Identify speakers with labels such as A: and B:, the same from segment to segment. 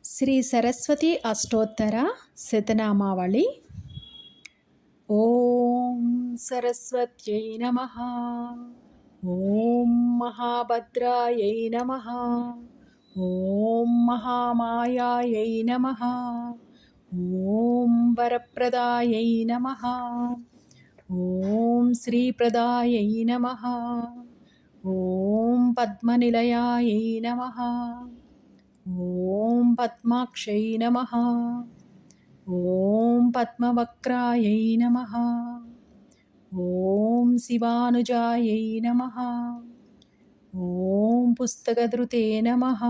A: శ్రీ సరస్వతి అష్టోత్తర శతనామావళి. ఓం సరస్వత్యై నమః. ఓం మహాభద్రాయై నమః. ఓం మహామాయాయై నమః. ఓం వరప్రదాయై నమః. ఓం శ్రీప్రదాయై నమః. ఓం పద్మనిలయాయై నమః. ఓం పద్మాక్షై నమః. ఓం పద్మవక్రాయై నమః. ఓం శివానుజాయై నమః. ఓం పుస్తకధృతే నమః.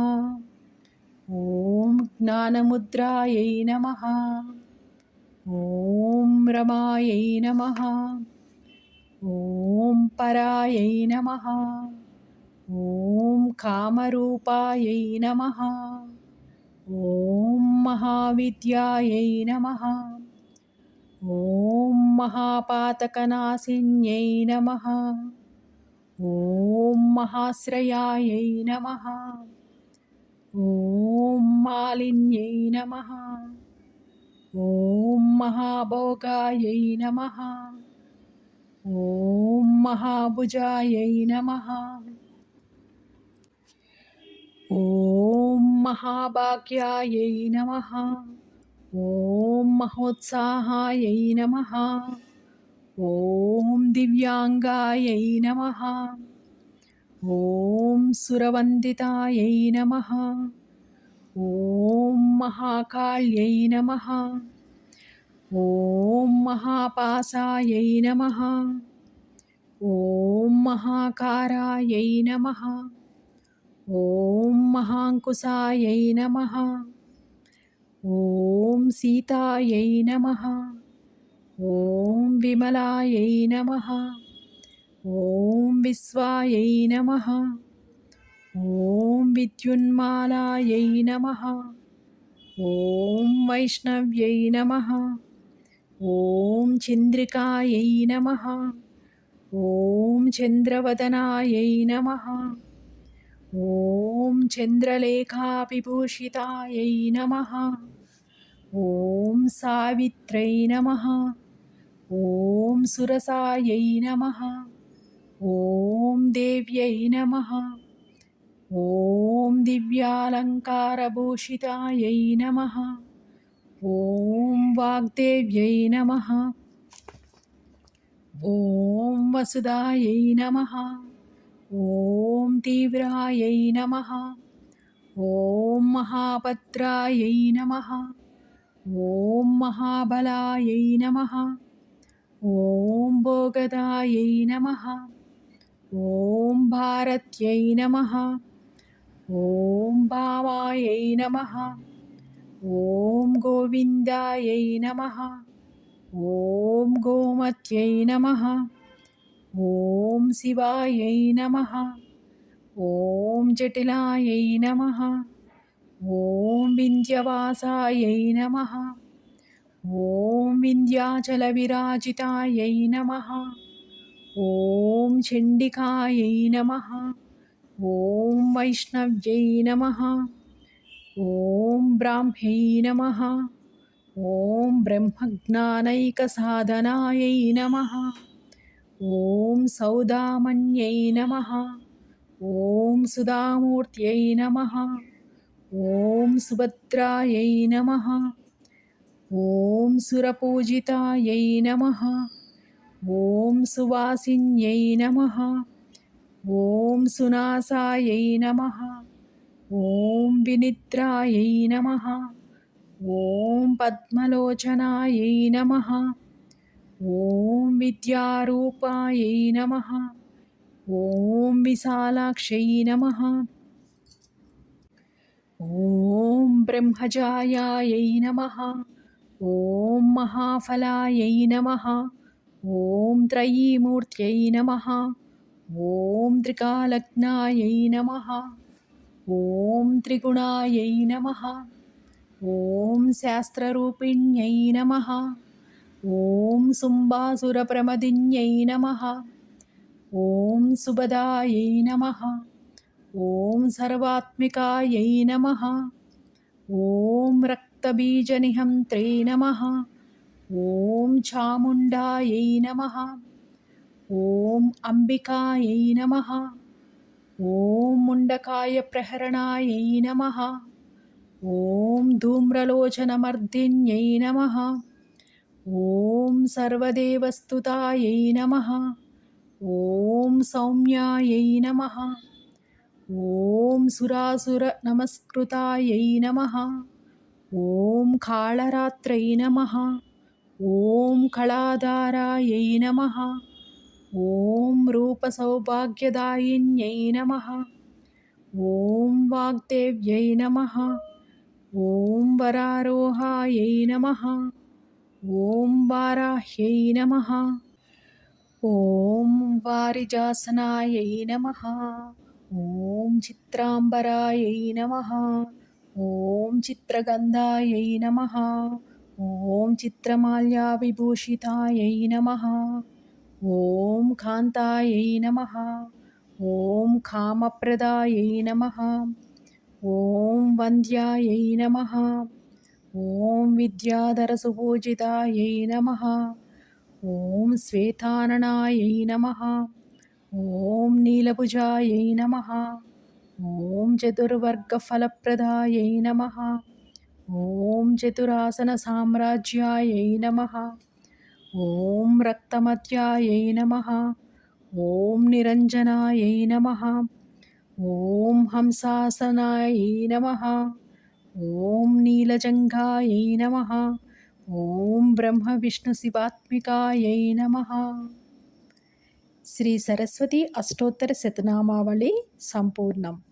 A: ఓం జ్ఞానముద్రాయై నమః. ఓం రమాయై నమః. ఓం పరాయై నమః. ఓం కామరూపాయై నమః. ఓం మహావిద్యాయై నమః. ఓం మహాపాతకనాశిన్యై నమః. ఓం మహాశ్రయాయై నమః. ఓం మాలిన్యై నమః. ఓం మహాభోగాయై నమః. ఓం మహాభుజాయై నమః. ఓం మహాభాగ్యాయై నమః. ఓం మహోత్సాహాయై నమః. ఓం దివ్యాంగాయై నమః. ఓం సురవందితాయై నమః. ఓం మహాకాళ్యై నమః. ఓం మహాపాసాయై నమః. ఓం మహాకారాయై నమః. ఓం మహాంకుశాయై నమః. ఓం సీతాయై నమః. ఓం విమలాయై నమః. ఓం విశ్వాయై నమః. ఓం విద్యున్మాలాయై నమః. ఓం వైష్ణవ్యై నమః. ఓం చంద్రికాయై నమః. ఓం చంద్రవదనాయై నమః. ఓం చంద్రలేఖాభిభూషితాయై నమః. ఓం సావిత్రై నమః. ఓం సురసాయై నమః. ఓం దేవ్యై నమః. ఓం దివ్యాలంకారభూషితాయై నమః. ఓం వాగ్దేవ్యై నమః. ఓం వసుదాయై నమః. ఓం తీవ్రాయై నమః. ఓం మహాభద్రాయై నమః. ఓం మహాబలాయై నమః. ఓం భోగదాయై నమః. ఓం భారత్యై నమః. ఓం భామాయై నమః. ఓం గోవిందాయై నమః. ఓం గోమత్యై నమః. ఓం శివాయై నమః. ఓం జటిలాయై నమః. ఓం వింధ్యవాసాయై నమః. ఓం వింధ్యాచలవిరాజితాయై నమః. ఓం చండికాయై నమః. ఓం వైష్ణవ్యై నమః. ఓం బ్రాహ్మ్యై నమః. ఓం బ్రహ్మజ్ఞానైకసాధనాయై నమః. ఓం సౌదామన్యై నమః. ఓం సుధామూర్త్యై నమః. ఓం సుభద్రాయై నమః. ఓం సురపూజితాయై నమః. ఓం సువాసిన్యై నమః. ఓం సునాసాయై నమః. ఓం వినిద్రాయై నమః. ఓం పద్మలోచనాయై నమః. ఓం విద్యారూపాయై నమః. ఓం విశాలాక్షై నమః. ఓం బ్రహ్మజాయాయై నమః. ఓం మహాఫలాయై నమః. ఓం త్రయీమూర్త్యై నమః. ఓం త్రికాలజ్ఞాయై నమః. ఓం త్రిగుణాయై నమః. ఓం శాస్త్రరూపిణ్యై నమః. ఓం శుంభాసురప్రమదిన్యై నమః. ఓం సుభదాయై నమః. ఓం సర్వాత్మికాయై నమః. ॐ रक्तबीजनिहन्त्रे नमः। ॐ चामुण्डायै नमः। ॐ अम्बिकायै नमः। ॐ मुण्डकायप्रहरणायै नमः। ॐ धूम्रलोचनमर्दिन्यै नमः। ॐ सर्वदेवस्तुतायै नमः। ॐ सौम्यायै नमः। ॐ सुरासुरनमस्कृतायै नमः। ॐ काळरात्रै नमः। ॐ कलाधारायै नमः। ॐ रूपसौभाग्यदायिन्यै नमः। ॐ वाग्देव्यै नमः। ॐ वरारोहायै नमः। ॐ वाराह्यै नमः। ॐ वारिजासनायै नमः। ॐ चित्राम्बरायै नमः। ॐ चित्रगन्धायै नमः। ॐ चित्रमाल्याविभूषितायै नमः। ॐ कान्तायै नमः। ॐ कामप्रदायै नमः। ॐ वन्द्यायै नमः। ॐ विद्याधरसुपूजितायै नमः। ॐ श्वेताननायै नमः। ॐ नीलभुजायै नमः। ॐ चतुर्वर्गफलप्रदायै नमः। ॐ चतुरासनसाम्राज्यायै नमः। ॐ रक्तमध्यायै नमः। ॐ निरञ्जनायै नमः। ॐ हंसासनायै नमः। ॐ नीलजङ्घायै नमः। ॐ ब्रह्मविष्णुशिवात्मिकायै नमः। శ్రీ సరస్వతి అష్టోత్తర శతనామావళి సంపూర్ణం.